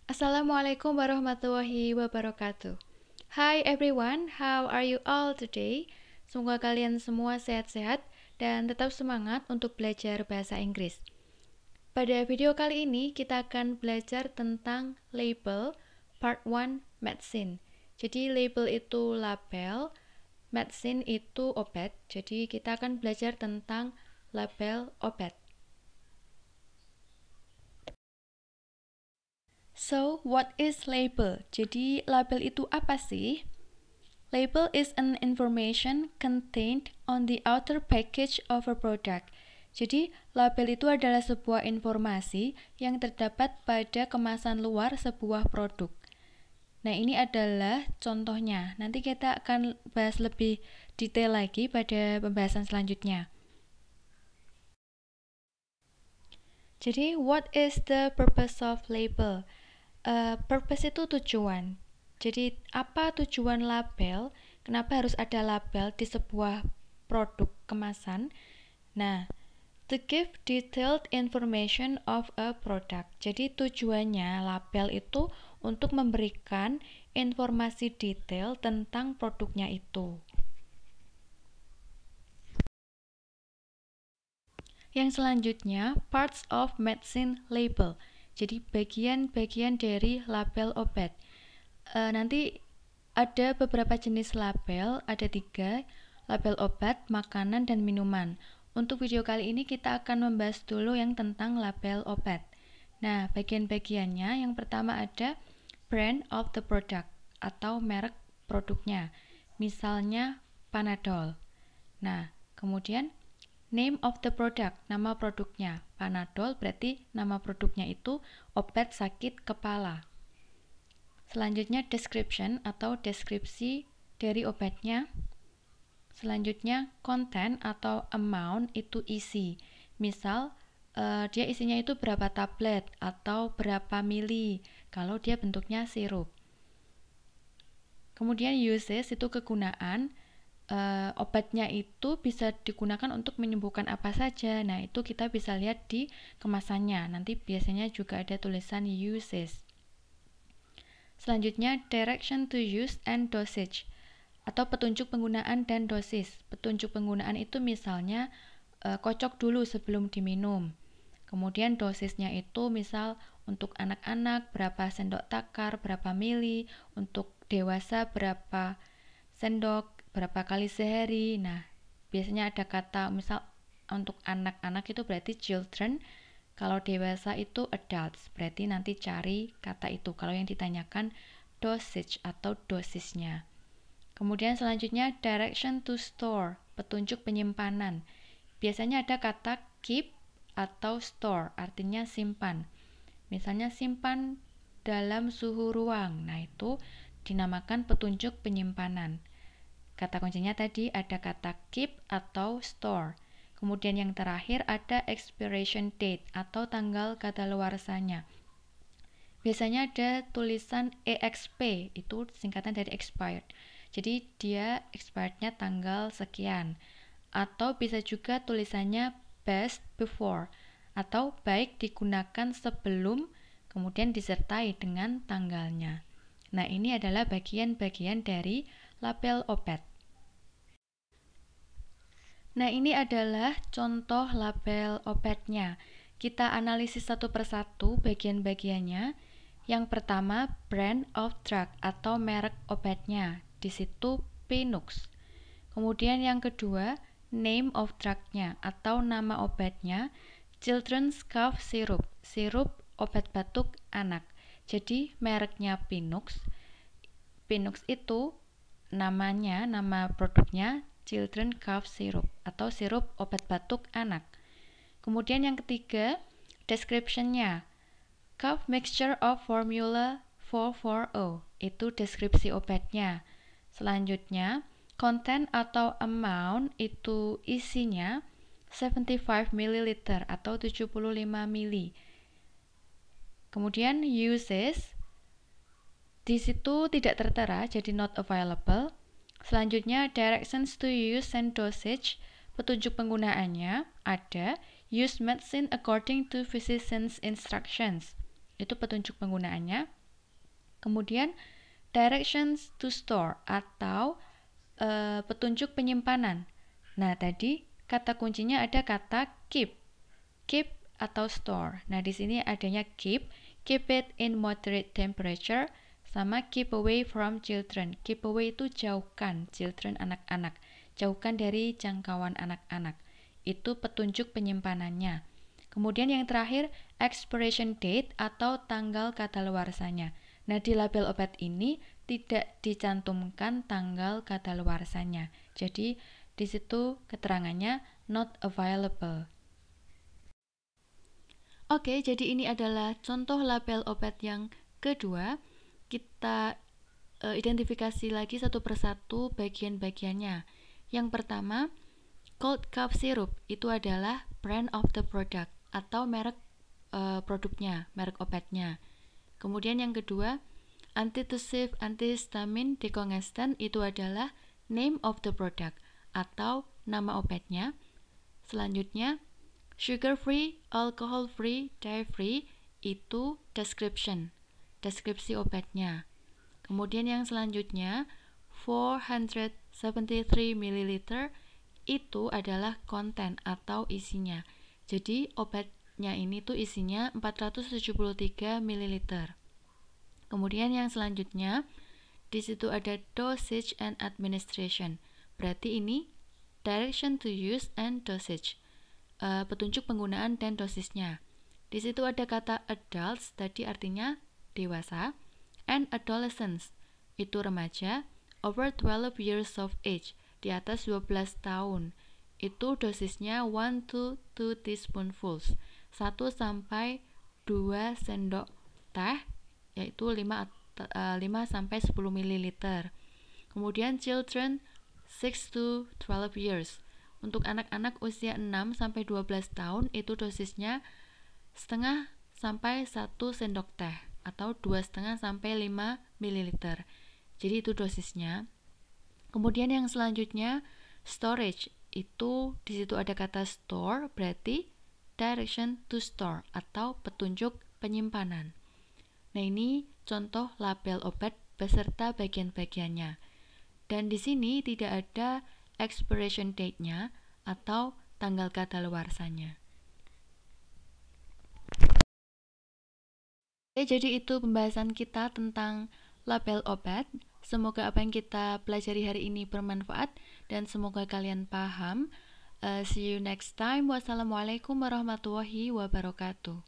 Assalamualaikum warahmatullahi wabarakatuh. Hi everyone, how are you all today? Semoga kalian semua sehat-sehat dan tetap semangat untuk belajar bahasa Inggris. Pada video kali ini kita akan belajar tentang label part 1 medicine. Jadi label itu label, medicine itu obat. Jadi kita akan belajar tentang label obat. So, what is label? Jadi, label itu apa sih? Label is an information contained on the outer package of a product. Jadi, label itu adalah sebuah informasi yang terdapat pada kemasan luar sebuah produk. Nah, ini adalah contohnya. Nanti kita akan bahas lebih detail lagi pada pembahasan selanjutnya. Jadi, what is the purpose of label? Purpose itu tujuan. Jadi, apa tujuan label? Kenapa harus ada label di sebuah produk kemasan? Nah, to give detailed information of a product. Jadi, tujuannya label itu untuk memberikan informasi detail tentang produknya itu. Yang selanjutnya, parts of medicine label. Jadi bagian-bagian dari label obat. Nanti ada beberapa jenis label, ada 3, label obat, makanan, dan minuman. Untuk video kali ini kita akan membahas dulu yang tentang label obat. Nah, bagian-bagiannya yang pertama ada brand of the product atau merek produknya. Misalnya Panadol. Nah, kemudian name of the product, nama produknya. Panadol berarti nama produknya itu obat sakit kepala. Selanjutnya description atau deskripsi dari obatnya. Selanjutnya content atau amount itu isi. Misal dia isinya itu berapa tablet atau berapa mili kalau dia bentuknya sirup. Kemudian uses itu kegunaan. Obatnya itu bisa digunakan untuk menyembuhkan apa saja. Nah, itu kita bisa lihat di kemasannya. Nanti biasanya juga ada tulisan uses. Selanjutnya, direction to use and dosage atau petunjuk penggunaan dan dosis. Petunjuk penggunaan itu misalnya kocok dulu sebelum diminum. Kemudian dosisnya itu misal untuk anak-anak berapa sendok takar, berapa mili, untuk dewasa berapa sendok, berapa kali sehari. Nah, biasanya ada kata misal untuk anak-anak itu berarti children, kalau dewasa itu adults, berarti nanti cari kata itu kalau yang ditanyakan dosage atau dosisnya. Kemudian selanjutnya direction to store, petunjuk penyimpanan. Biasanya ada kata keep atau store, artinya simpan. Misalnya simpan dalam suhu ruang. Nah, itu dinamakan petunjuk penyimpanan. Kata kuncinya tadi ada kata keep atau store. Kemudian yang terakhir ada expiration date atau tanggal kadaluarsanya. Biasanya ada tulisan EXP, itu singkatan dari expired. Jadi dia expirednya tanggal sekian. Atau bisa juga tulisannya best before atau baik digunakan sebelum kemudian disertai dengan tanggalnya. Nah, ini adalah bagian-bagian dari label obat. Nah, ini adalah contoh label obatnya. Kita analisis satu persatu bagian-bagiannya. Yang pertama, brand of drug atau merek obatnya. Di situ Pinux. Kemudian yang kedua, name of drugnya atau nama obatnya. Children's cough syrup, sirup obat batuk anak. Jadi mereknya Pinux. Pinux itu namanya, nama produknya Children Cough Syrup atau sirup obat batuk anak. Kemudian yang ketiga, description-nya. Cough mixture of formula 440, itu deskripsi obatnya. Selanjutnya, content atau amount itu isinya 75 ml atau 75 mili. Kemudian uses, di situ tidak tertera, jadi not available. Selanjutnya, directions to use and dosage, petunjuk penggunaannya ada use medicine according to physician's instructions. Itu petunjuk penggunaannya. Kemudian directions to store atau petunjuk penyimpanan. Nah, tadi kata kuncinya ada kata keep. Keep atau store. Nah, di sini adanya keep it in moderate temperature, sama keep away from children. Keep away itu jauhkan, children anak-anak. Jauhkan dari jangkauan anak-anak. Itu petunjuk penyimpanannya. Kemudian yang terakhir, expiration date atau tanggal kadaluarsanya. Nah, di label obat ini tidak dicantumkan tanggal kadaluarsanya. Jadi, di situ keterangannya not available. Oke, jadi ini adalah contoh label obat yang kedua. Kita identifikasi lagi satu persatu bagian-bagiannya. Yang pertama, cold cough syrup itu adalah brand of the product atau merek produknya, merek obatnya. Kemudian yang kedua, antitussive antihistamine decongestant itu adalah name of the product atau nama obatnya. Selanjutnya, sugar free, alcohol free, dye free itu description, deskripsi obatnya. Kemudian yang selanjutnya 473 ml itu adalah konten atau isinya. Jadi obatnya ini tuh isinya 473 ml. Kemudian yang selanjutnya di situ ada dosage and administration. Berarti ini direction to use and dosage. Petunjuk penggunaan dan dosisnya. Di situ ada kata adults, tadi artinya dewasa, and adolescents, itu remaja, over 12 years of age, di atas 12 tahun. Itu dosisnya 1 to 2 teaspoonfuls, 1 sampai 2 sendok teh, yaitu 5 sampai 10 ml. Kemudian children 6 to 12 years. Untuk anak-anak usia 6 sampai 12 tahun itu dosisnya setengah sampai 1 sendok teh atau 2,5 sampai 5 ml. Jadi itu dosisnya. Kemudian yang selanjutnya storage, itu di situ ada kata store, berarti direction to store atau petunjuk penyimpanan. Nah, ini contoh label obat beserta bagian-bagiannya. Dan di sini tidak ada expiration date-nya atau tanggal kadaluarsanya. Jadi itu pembahasan kita tentang label obat. Semoga apa yang kita pelajari hari ini bermanfaat dan semoga kalian paham. See you next time. Wassalamualaikum warahmatullahi wabarakatuh.